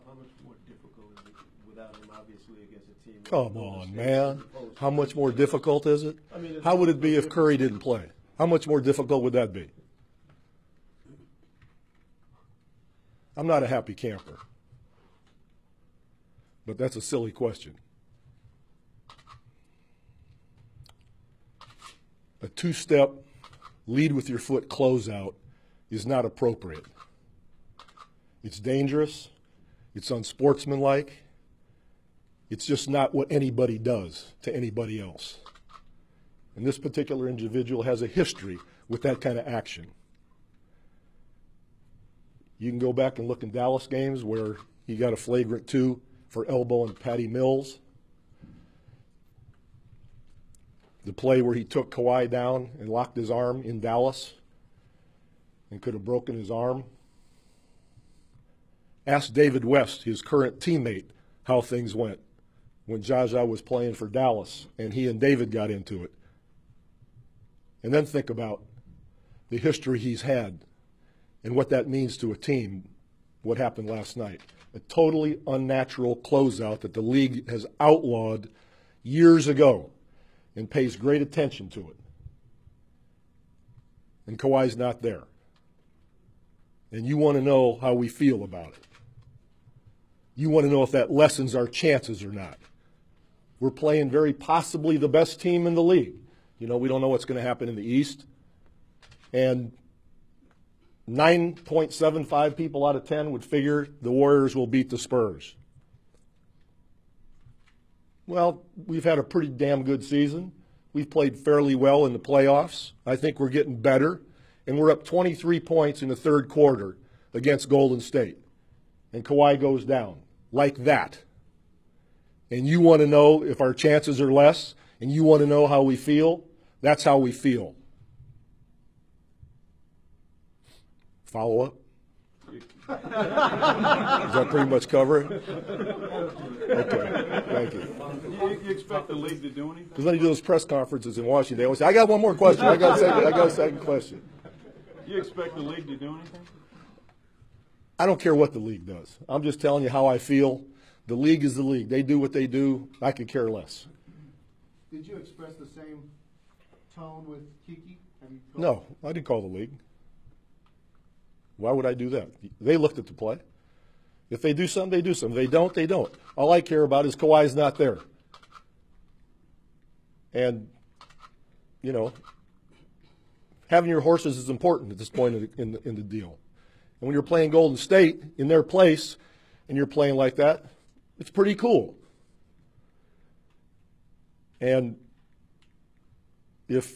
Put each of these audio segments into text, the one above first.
how much more difficult is it without him, obviously, against a team? Come on, man. How much more difficult is it? I mean, how would it be if Curry didn't play? How much more difficult would that be? I'm not a happy camper. But that's a silly question. A two-step lead with your foot closeout is not appropriate. It's dangerous. It's unsportsmanlike. It's just not what anybody does to anybody else. And this particular individual has a history with that kind of action. You can go back and look in Dallas games where he got a flagrant 2 for elbowing Patty Mills. The play where he took Kawhi down and locked his arm in Dallas and could have broken his arm. Ask David West, his current teammate, how things went when Zaza was playing for Dallas and he and David got into it. And then think about the history he's had and what that means to a team, what happened last night. A totally unnatural closeout that the league has outlawed years ago and pays great attention to it. And Kawhi's not there. And you want to know how we feel about it. You want to know if that lessens our chances or not. We're playing very possibly the best team in the league. You know, we don't know what's going to happen in the East. And 9.75 people out of 10 would figure the Warriors will beat the Spurs. Well, we've had a pretty damn good season. We've played fairly well in the playoffs. I think we're getting better. And we're up 23 points in the third quarter against Golden State. And Kawhi goes down like that. And you want to know if our chances are less, and you want to know how we feel? That's how we feel. Follow up? Does that pretty much cover it? Okay, thank you. You expect the league to do anything? Because when you do those press conferences in Washington, they always say, I got one more question. I got a second question. You expect the league to do anything? I don't care what the league does. I'm just telling you how I feel. The league is the league. They do what they do. I could care less. Did you express the same tone with Kiki? No, I didn't call the league. Why would I do that? They looked at the play. If they do something, they do something. If they don't, they don't. All I care about is Kawhi's not there. And, you know, having your horses is important at this point in the deal. And when you're playing Golden State in their place and you're playing like that, it's pretty cool. And if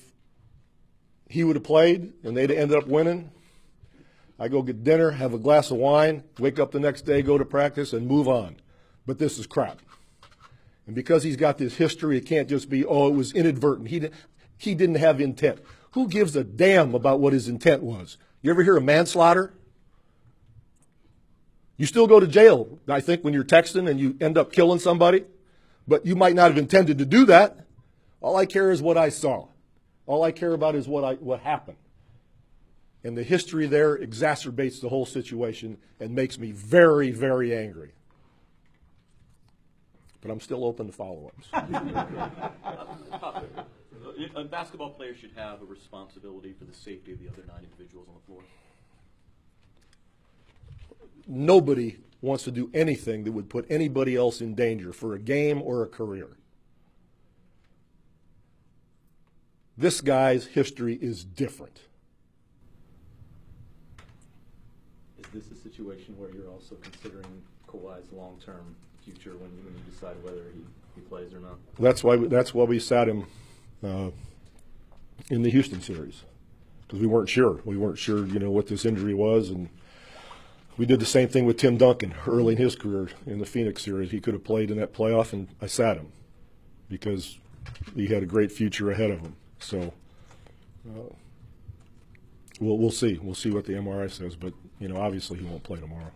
he would have played and they'd have ended up winning, I go get dinner, have a glass of wine, wake up the next day, go to practice, and move on. But this is crap. And because he's got this history, it can't just be, oh, it was inadvertent. He didn't have intent. Who gives a damn about what his intent was? You ever hear of manslaughter? You still go to jail, I think, when you're texting and you end up killing somebody. But you might not have intended to do that. All I care is what I saw. All I care about is what happened. And the history there exacerbates the whole situation and makes me very, very angry. But I'm still open to follow-ups. A basketball player should have a responsibility for the safety of the other 9 individuals on the floor. Nobody wants to do anything that would put anybody else in danger for a game or a career. This guy's history is different. Is this a situation where you're also considering Kawhi's long-term future when you decide whether he plays or not? That's why we sat him in the Houston series, because we weren't sure. We weren't sure, what this injury was, and we did the same thing with Tim Duncan early in his career in the Phoenix series. He could have played in that playoff, and I sat him because he had a great future ahead of him. So we'll see. We'll see what the MRI says, but obviously he won't play tomorrow.